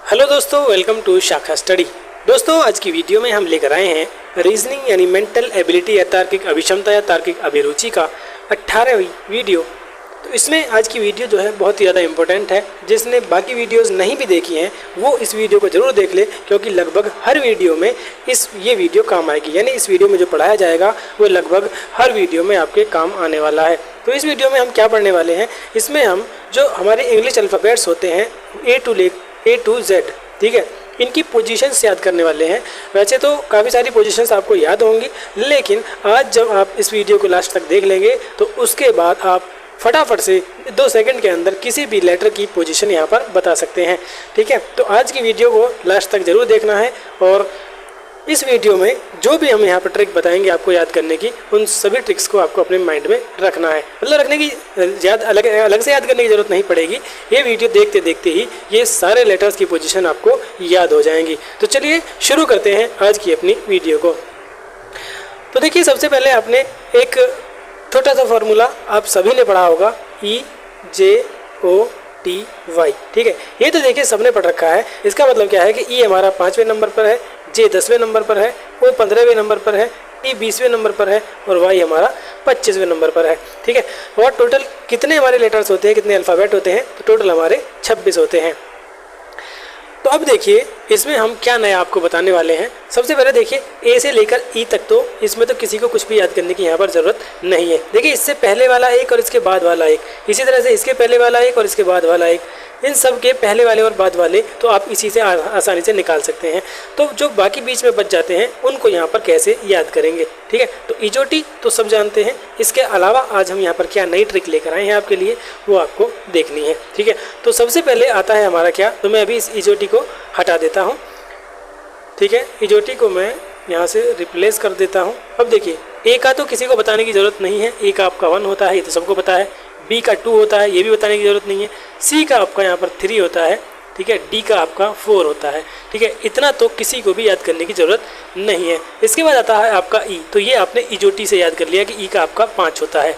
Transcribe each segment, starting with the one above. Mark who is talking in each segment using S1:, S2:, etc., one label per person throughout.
S1: Hello दोस्तों, welcome to शाखा study. दोस्तों, आज की वीडियो में हम लेकर आए हैं रीजनिंग यानी मेंटल एबिलिटी या तार्किक अभिक्षमता या तार्किक अभिरुचि का 18वीं वीडियो। तो इसमें आज की वीडियो जो है बहुत ही ज़्यादा इंपॉर्टेंट है। जिसने बाकी वीडियोस नहीं भी देखी हैं वो इस वीडियो को ज़रूर देख ले, क्योंकि लगभग हर वीडियो में ये वीडियो काम आएगी। यानी इस वीडियो में जो पढ़ाया जाएगा वो लगभग हर वीडियो में आपके काम आने वाला है। तो इस वीडियो में हम क्या पढ़ने वाले हैं, इसमें हम जो हमारे इंग्लिश अल्फ़ाबेट्स होते हैं ए टू जेड, ठीक है, इनकी पोजीशंस याद करने वाले हैं। वैसे तो काफ़ी सारी पोजीशंस आपको याद होंगी, लेकिन आज जब आप इस वीडियो को लास्ट तक देख लेंगे तो उसके बाद आप फटाफट से 2 सेकंड के अंदर किसी भी लेटर की पोजीशन यहाँ पर बता सकते हैं। ठीक है, तो आज की वीडियो को लास्ट तक ज़रूर देखना है और इस वीडियो में जो भी हम यहाँ पर ट्रिक बताएंगे आपको याद करने की, उन सभी ट्रिक्स को आपको अपने माइंड में रखना है। मतलब रखने की अलग से याद करने की ज़रूरत नहीं पड़ेगी। ये वीडियो देखते देखते ही ये सारे लेटर्स की पोजीशन आपको याद हो जाएंगी। तो चलिए शुरू करते हैं आज की अपनी वीडियो को। तो देखिए, सबसे पहले आपने एक छोटा सा फॉर्मूला आप सभी ने पढ़ा होगा, EJOTY। ठीक है, ये तो देखिए सबने पढ़ रखा है। इसका मतलब क्या है कि E हमारा 5वें नंबर पर है, J 10वें नंबर पर है, O 15वें नंबर पर है, T 20वें नंबर पर है और Y हमारा 25वें नंबर पर है। ठीक है, और टोटल कितने हमारे लेटर्स होते हैं, कितने अल्फ़ाबेट होते हैं, तो टोटल हमारे 26 होते हैं। तो अब देखिए इसमें हम क्या नया आपको बताने वाले हैं। सबसे पहले देखिए ए से लेकर ई तक, तो इसमें तो किसी को कुछ भी याद करने की यहाँ पर ज़रूरत नहीं है। देखिए, इससे पहले वाला एक और इसके बाद वाला एक, इसी तरह से इसके पहले वाला एक और इसके बाद वाला एक, इन सब के पहले वाले और बाद वाले तो आप इसी से आसानी से निकाल सकते हैं। तो जो बाकी बीच में बच जाते हैं उनको यहाँ पर कैसे याद करेंगे। ठीक है, तो इजोटी तो सब जानते हैं। इसके अलावा आज हम यहाँ पर क्या नई ट्रिक लेकर आए हैं आपके लिए, वो आपको देखनी है। ठीक है, तो सबसे पहले आता है हमारा क्या, तो मैं अभी इस इजोटी को हटा देता हूँ। ठीक है, इजोटी को मैं यहाँ से रिप्लेस कर देता हूँ। अब देखिए, ए का तो किसी को बताने की ज़रूरत नहीं है, ए का आपका 1 होता है, ये तो सबको पता है। बी का 2 होता है, ये भी बताने की ज़रूरत नहीं है। सी का आपका यहाँ पर 3 होता है। ठीक है, डी का आपका 4 होता है। ठीक है, इतना तो किसी को भी याद करने की ज़रूरत नहीं है। इसके बाद आता है आपका ई, तो ये आपने इजोटी से याद कर लिया कि ई का आपका 5 होता है।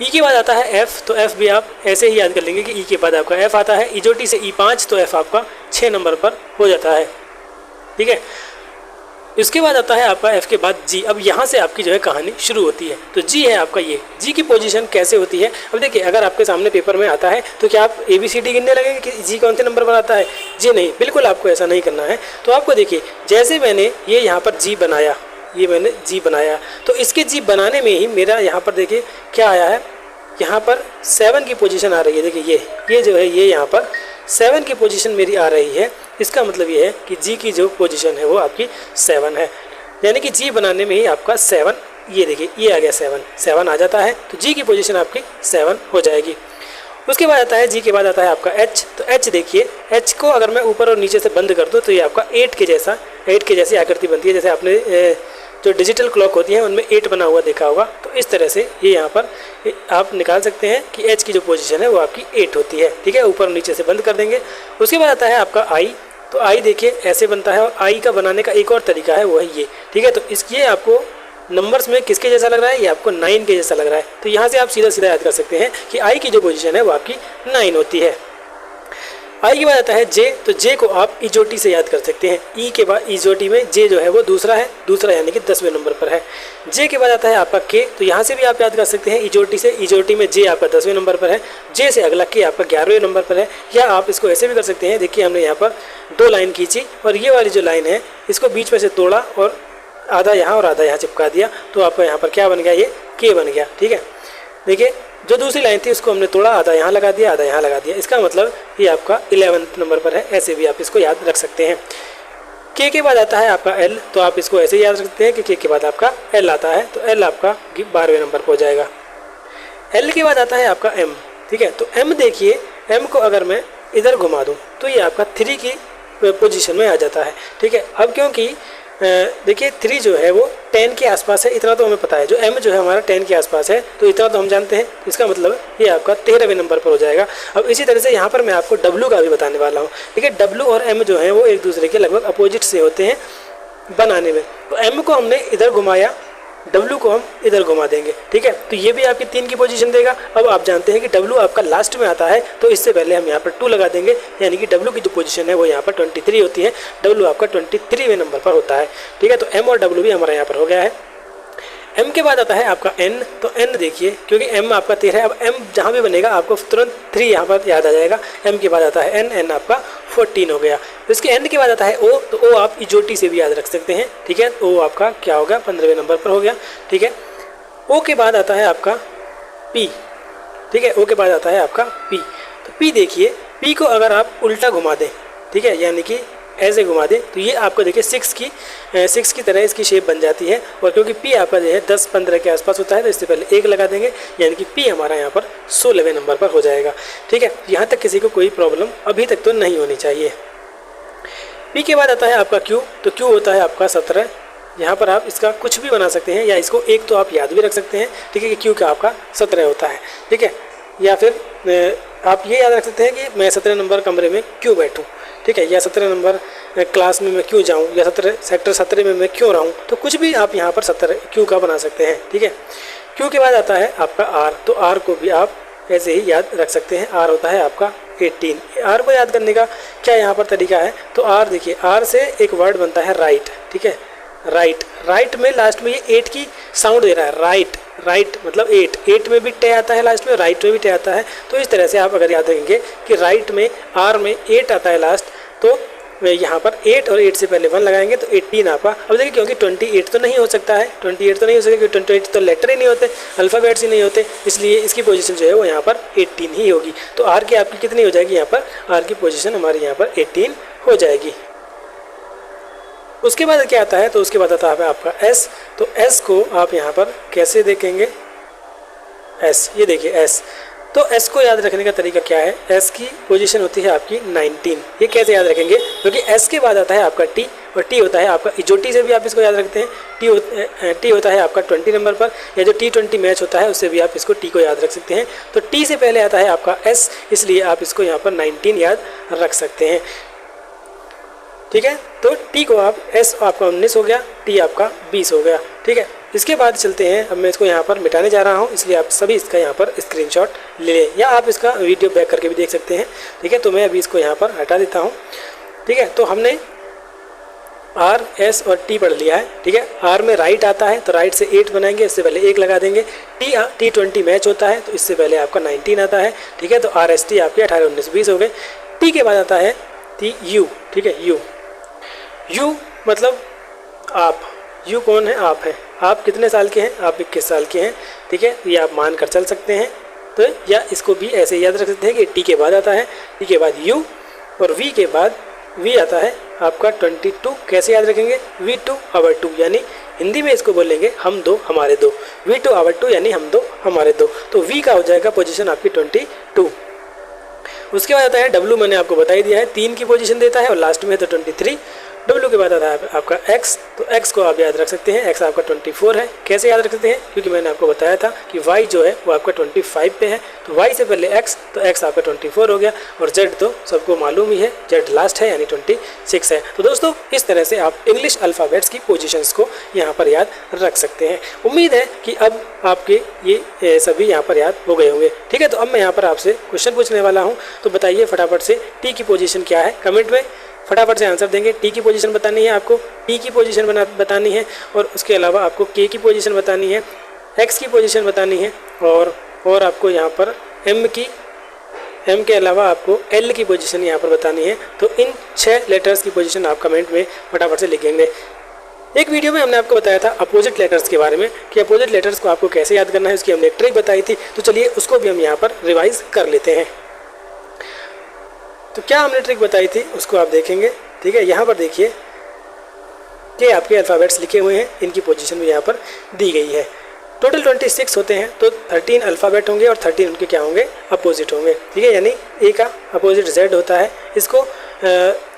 S1: ई के बाद आता है एफ, तो एफ भी आप ऐसे ही याद कर लेंगे कि ई के बाद आपका एफ आता है। इजोटी से ई 5, तो एफ आपका 6 नंबर पर हो जाता है। ठीक है, इसके बाद आता है आपका एफ के बाद जी। अब यहाँ से आपकी जो है कहानी शुरू होती है। तो जी है आपका ये, जी की पोजीशन कैसे होती है। अब देखिए, अगर आपके सामने पेपर में आता है तो क्या आप ABCD गिनने लगेंगे कि जी कौन से नंबर पर आता है। जी नहीं, बिल्कुल आपको ऐसा नहीं करना है। तो आपको देखिए, जैसे मैंने ये यहाँ पर जी बनाया, ये मैंने जी बनाया, तो इसके जी बनाने में ही मेरा यहाँ पर देखिए क्या आया है, यहाँ पर 7 की पोजीशन आ रही है। देखिए ये जो है, ये यहाँ पर 7 की पोजीशन मेरी आ रही है। इसका मतलब ये है कि जी की जो पोजीशन है वो आपकी 7 है। यानी कि जी बनाने में ही आपका 7, ये देखिए ये आ गया 7 आ जाता है, तो जी की पोजीशन आपकी 7 हो जाएगी। उसके बाद आता है जी के बाद आता है आपका एच। तो एच देखिए, एच को अगर मैं ऊपर और नीचे से बंद कर दूँ तो ये आपका 8 के जैसी आकृति बनती है। जैसे आपने जो डिजिटल क्लॉक होती है उनमें 8 बना हुआ देखा होगा, तो इस तरह से ये यहाँ पर आप निकाल सकते हैं कि एच की जो पोजीशन है वो आपकी 8 होती है। ठीक है, ऊपर और नीचे से बंद कर देंगे। उसके बाद आता है आपका आई। तो आई देखिए ऐसे बनता है, और आई का बनाने का एक और तरीका है, वो है ये। ठीक है, तो ये आपको नंबर्स में किसके जैसा लग रहा है, ये आपको 9 के जैसा लग रहा है। तो यहाँ से आप सीधा याद कर सकते हैं कि आई की जो पोजीशन है वो आपकी 9 होती है। आई के बाद आता है जे, तो जे को आप इजोटी से याद कर सकते हैं। ई के बाद इजोटी में जे जो है वो दूसरा यानी कि 10वें नंबर पर है। जे के बाद आता है आपका के, तो यहाँ से भी आप याद कर सकते हैं इजोटी से। इजोटी में जे आपका 10वें नंबर पर है, जे से अगला के आपका 11वें नंबर पर है। या आप इसको ऐसे भी कर सकते हैं, देखिए हमने यहाँ पर 2 लाइन खींची और ये वाली जो लाइन है इसको बीच में से तोड़ा और आधा यहाँ और आधा यहाँ चिपका दिया, तो आपका यहाँ पर क्या बन गया, ये के बन गया। ठीक है, देखिए जो दूसरी लाइन थी उसको हमने तोड़ा, आधा यहाँ लगा दिया, आधा यहाँ लगा दिया। इसका मतलब ये आपका 11वें नंबर पर है। ऐसे भी आप इसको याद रख सकते हैं। के बाद आता है आपका एल, तो आप इसको ऐसे ही याद रखते हैं कि के बाद आपका एल आता है, तो एल आपका 12वें नंबर पर हो जाएगा। एल के बाद आता है आपका एम। ठीक है, तो एम देखिए, एम को अगर मैं इधर घुमा दूँ तो ये आपका 3 की पोजीशन में आ जाता है। ठीक है, अब क्योंकि देखिए 3 जो है वो 10 के आसपास है, इतना तो हमें पता है। जो m जो है हमारा 10 के आसपास है, तो इतना तो हम जानते हैं। इसका मतलब ये आपका 13वें नंबर पर हो जाएगा। अब इसी तरह से यहाँ पर मैं आपको w का भी बताने वाला हूँ। देखिए w और m जो है वो एक दूसरे के लगभग अपोजिट से होते हैं बनाने में। तो m को हमने इधर घुमाया, W को हम इधर घुमा देंगे, ठीक है। तो ये भी आपकी 3 की पोजीशन देगा। अब आप जानते हैं कि W आपका लास्ट में आता है, तो इससे पहले हम यहाँ पर 2 लगा देंगे, यानी कि W की जो पोजीशन है वो यहाँ पर 23 होती है। W आपका 23वें नंबर पर होता है, ठीक है। तो M और W भी हमारा यहाँ पर हो गया है। M के बाद आता है आपका N। तो N देखिए, क्योंकि M आपका 13 है, अब M जहाँ भी बनेगा आपको तुरंत 3 यहाँ पर याद आ जाएगा। M के बाद आता है N, N आपका 14 हो गया। तो इसके N के बाद आता है O, तो O आप इजोटी से भी याद रख सकते हैं, ठीक है। O आपका क्या होगा, 15वें नंबर पर हो गया, ठीक है। O के बाद आता है आपका P, ठीक है। O के बाद आता है आपका P। तो P देखिए, P को अगर आप उल्टा घुमा दें, ठीक है, यानी कि ऐसे घुमा दें, तो ये आपको देखिए 6 की तरह इसकी शेप बन जाती है। और क्योंकि P आपका जो है 10-15 के आसपास होता है, तो इससे पहले 1 लगा देंगे, यानी कि P हमारा यहाँ पर 16वें नंबर पर हो जाएगा, ठीक है। यहाँ तक किसी को कोई प्रॉब्लम अभी तक तो नहीं होनी चाहिए। P के बाद आता है आपका Q। तो Q होता है आपका 17। यहाँ पर आप इसका कुछ भी बना सकते हैं, या इसको एक तो आप याद भी रख सकते हैं, ठीक है, कि Q का आपका 17 होता है, ठीक है। या फिर आप ये याद रख सकते हैं कि मैं 17 नंबर कमरे में क्यों बैठूँ, ठीक है, या 17 नंबर क्लास में मैं क्यों जाऊं, या सेक्टर 17 में मैं क्यों रहूं। तो कुछ भी आप यहाँ पर 17 क्यू का बना सकते हैं, ठीक है। क्यू के बाद आता है आपका आर। तो आर को भी आप ऐसे ही याद रख सकते हैं। आर होता है आपका 18। आर को याद करने का क्या यहाँ पर तरीका है, तो आर देखिए, आर से एक वर्ड बनता है राइट, ठीक है, राइट। राइट में लास्ट में ये 8 की साउंड दे रहा है, राइट, राइट मतलब 8 में भी टे आता है लास्ट में, राइट में भी टे आता है। तो इस तरह से आप अगर याद रखेंगे कि राइट में आर में 8 आता है लास्ट, तो यहाँ पर 8 और 8 से पहले 1 लगाएंगे तो 18 आपका। अब देखिए, क्योंकि 28 तो नहीं हो सकता है, 28 तो नहीं हो सकता, क्योंकि 28 तो लेटर ही नहीं होते, अल्फ़ाबेट्स ही नहीं होते, इसलिए इसकी पोजीशन जो है वो यहाँ पर 18 ही होगी। तो आर की आपकी कितनी हो जाएगी, यहाँ पर आर की पोजीशन हमारी यहाँ पर 18 हो जाएगी। उसके बाद क्या आता है, तो उसके बाद आता है आपका एस। तो एस को आप यहाँ पर कैसे देखेंगे, एस, ये देखिए एस। तो एस को याद रखने का तरीका क्या है, एस की पोजीशन होती है आपकी 19। ये कैसे याद रखेंगे, क्योंकि एस के बाद आता है आपका टी, और टी होता है आपका इजोटी से भी आप इसको याद रखते हैं। टी होता है आपका 20 नंबर पर, या जो T20 मैच होता है उससे भी आप इसको टी को याद रख सकते हैं। तो टी से पहले आता है आपका एस, इसलिए आप इसको यहाँ पर 19 याद रख सकते हैं, ठीक है। तो टी को आप, एस आपका 19 हो गया, टी आपका 20 हो गया, ठीक है। इसके बाद चलते हैं, अब मैं इसको यहाँ पर मिटाने जा रहा हूँ, इसलिए आप सभी इसका यहाँ पर स्क्रीनशॉट ले लें, या आप इसका वीडियो बैक करके भी देख सकते हैं, ठीक है। तो मैं अभी इसको यहाँ पर हटा देता हूँ, ठीक है। तो हमने आर, एस और टी पढ़ लिया है, ठीक है। आर में राइट आता है, तो राइट से 8 बनाएंगे, इससे पहले 1 लगा देंगे। T20 मैच होता है, तो इससे पहले आपका 19 आता है, ठीक है। तो आर एस टी आपके 18, 19, 20 हो गए। टी के बाद आता है यू, ठीक है, यू। यू मतलब आप, यू कौन है, आप है। आप कितने साल के हैं, आप 21 साल के हैं, ठीक है। ये आप मान कर चल सकते हैं। तो या इसको भी ऐसे याद रख सकते हैं कि टी के बाद आता है, टी के बाद यू, और वी के बाद वी आता है आपका 22। कैसे याद रखेंगे, V2 our 2, यानी हिंदी में इसको बोलेंगे हम दो हमारे दो, V2 our 2 यानी हम दो हमारे दो। तो वी का हो जाएगा पोजीशन आपकी 22। उसके बाद आता है W, मैंने आपको बता ही दिया है, 3 की पोजीशन देता है, और लास्ट में है तो 23। W के बाद आता है आपका X। तो X को आप याद रख सकते हैं, X आपका 24 है। कैसे याद रख सकते हैं, क्योंकि मैंने आपको बताया था कि Y जो है वो आपका 25 पे है, तो Y से पहले X, तो X आपका 24 हो गया। और Z तो सबको मालूम ही है, Z लास्ट है यानी 26 है। तो दोस्तों, इस तरह से आप इंग्लिश अल्फ़ाबेट्स की पोजीशंस को यहाँ पर याद रख सकते हैं। उम्मीद है कि अब आपके ये सभी यहाँ पर याद हो गए होंगे, ठीक है। तो अब मैं यहाँ पर आपसे क्वेश्चन पूछने वाला हूँ, तो बताइए फटाफट से टी की पोजीशन क्या है, कमेंट में फटाफट से आंसर देंगे। टी की पोजीशन बतानी है आपको, टी की पोजीशन बतानी है, और उसके अलावा आपको के की पोजीशन बतानी है, एक्स की पोजीशन बतानी है, और आपको यहाँ पर एम के अलावा आपको एल की पोजीशन यहाँ पर बतानी है। तो इन 6 लेटर्स की पोजीशन आप कमेंट में फटाफट से लिखेंगे। एक वीडियो में हमने आपको बताया था अपोजिट लेटर्स के बारे में, कि अपोजिट लेटर्स को आपको कैसे याद करना है, उसकी हमने एक ट्रिक बताई थी। तो चलिए उसको भी हम यहाँ पर रिवाइज कर लेते हैं। तो क्या हमने ट्रिक बताई थी उसको आप देखेंगे, ठीक है। यहाँ पर देखिए कि आपके अल्फ़ाबेट्स लिखे हुए हैं, इनकी पोजीशन भी यहाँ पर दी गई है। टोटल 26 होते हैं, तो 13 अल्फ़ाबेट होंगे और 13 उनके क्या होंगे, अपोजिट होंगे, ठीक है। यानी ए का अपोजिट जेड होता है। इसको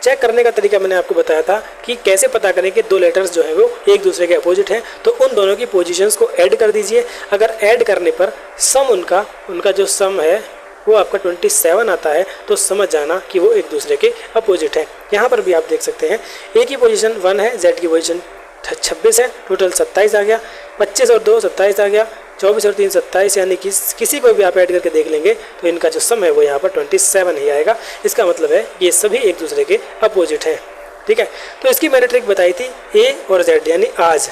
S1: चेक करने का तरीका मैंने आपको बताया था कि कैसे पता करें कि 2 लेटर्स जो हैं वो एक दूसरे के अपोजिट हैं। तो उन दोनों की पोजीशंस को ऐड कर दीजिए। अगर ऐड करने पर सम उनका जो सम है वो आपका 27 आता है, तो समझ जाना कि वो एक दूसरे के अपोजिट है। यहाँ पर भी आप देख सकते हैं, ए की पोजीशन 1 है, जेड की पोजीशन 26 है, टोटल 27 आ गया। 25 और 2 27 आ गया, 24 और 3 27, यानी कि किसी को भी आप ऐड करके देख लेंगे तो इनका जो सम है वो यहाँ पर 27 ही आएगा। इसका मतलब है ये सभी एक दूसरे के अपोजिट हैं, ठीक है। तो इसकी मैंने ट्रिक बताई थी ए और जेड, यानी आज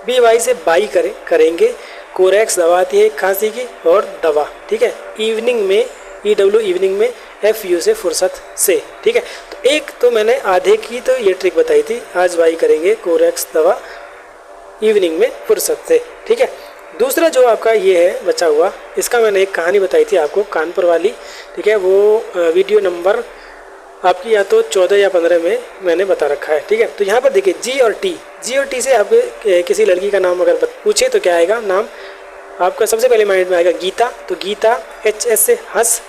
S1: बी वाई से बाई करेंगे, कोरेक्स दवा आती है खांसी की और दवा, ठीक है। इवनिंग में EW इवनिंग में, FU से फुर्सत से, ठीक है। तो एक तो मैंने आधे की तो ये ट्रिक बताई थी, आज बाई करेंगे कोरेक्स दवा इवनिंग में फुर्सत से, ठीक है। दूसरा जो आपका ये है बचा हुआ, इसका मैंने एक कहानी बताई थी आपको कानपुर वाली, ठीक है। वो वीडियो नंबर आपकी या तो 14 या 15 में मैंने बता रखा है, ठीक है। तो यहाँ पर देखिए जी और टी से आप किसी लड़की का नाम अगर पूछे तो क्या आएगा, नाम आपका सबसे पहले माइंड में आएगा गीता। तो गीता HS से हंस,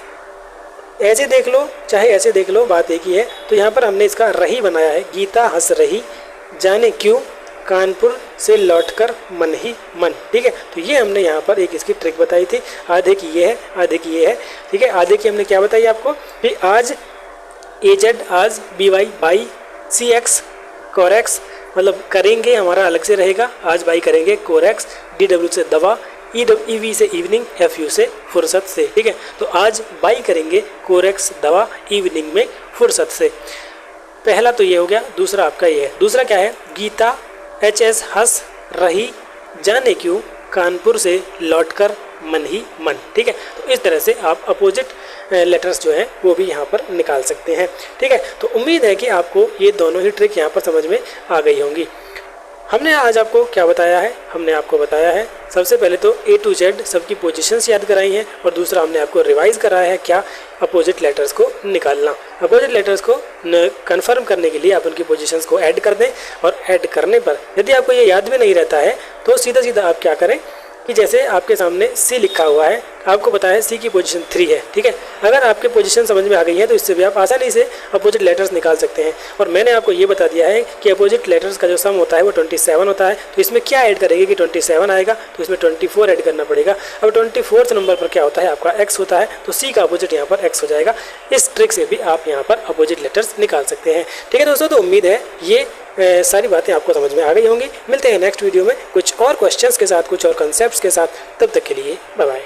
S1: ऐसे देख लो चाहे ऐसे देख लो, बात एक ही है। तो यहाँ पर हमने इसका रही बनाया है, गीता हंस रही जाने क्यों कानपुर से लौटकर मन ही मन, ठीक है। तो ये हमने यहाँ पर एक इसकी ट्रिक बताई थी। आधे की ये है, आधे की ये है, ठीक है। आधे की हमने क्या बताई आपको कि आज AZ आज BY बाई CX कोरेक्स, मतलब करेंगे हमारा अलग से रहेगा, आज बाई करेंगे कोरेक्स, DW से दवा, EV से इवनिंग, FU से फुर्सत से, ठीक है। तो आज बाई करेंगे कोरेक्स दवा इवनिंग में फुर्सत से। पहला तो ये हो गया। दूसरा आपका ये है, दूसरा क्या है, गीता HS हंस रही जाने क्यों कानपुर से लौटकर मन ही मन, ठीक है। तो इस तरह से आप अपोजिट लेटर्स जो हैं वो भी यहाँ पर निकाल सकते हैं, ठीक है। तो उम्मीद है कि आपको ये दोनों ही ट्रिक यहाँ पर समझ में आ गई होंगी। हमने आज आपको क्या बताया है, हमने आपको बताया है सबसे पहले तो A to Z सबकी पोजीशंस याद कराई हैं, और दूसरा हमने आपको रिवाइज कराया है क्या, अपोजिट लेटर्स को निकालना। अपोजिट लेटर्स को कंफर्म करने के लिए आप उनकी पोजीशंस को ऐड कर दें, और ऐड करने पर यदि आपको ये याद भी नहीं रहता है तो सीधा सीधा आप क्या करें कि जैसे आपके सामने C लिखा हुआ है, आपको पता है C की पोजीशन 3 है, ठीक है। अगर आपके पोजीशन समझ में आ गई है तो इससे भी आप आसानी से अपोजिट लेटर्स निकाल सकते हैं। और मैंने आपको ये बता दिया है कि अपोजिट लेटर्स का जो सम होता है वो 27 होता है। तो इसमें क्या ऐड करेंगे कि 27 आएगा, तो इसमें 24 ऐड करना पड़ेगा। अब 24 नंबर पर क्या होता है, आपका X होता है, तो C का अपोजिट यहाँ पर X हो जाएगा। इस ट्रिक से भी आप यहाँ पर अपोजिट लेटर्स निकाल सकते हैं, ठीक है दोस्तों। तो उम्मीद है ये सारी बातें आपको समझ में आ गई होंगी। मिलते हैं नेक्स्ट वीडियो में कुछ और क्वेश्चंस के साथ, कुछ और कंसेप्ट्स के साथ। तब तक के लिए बाय बाय।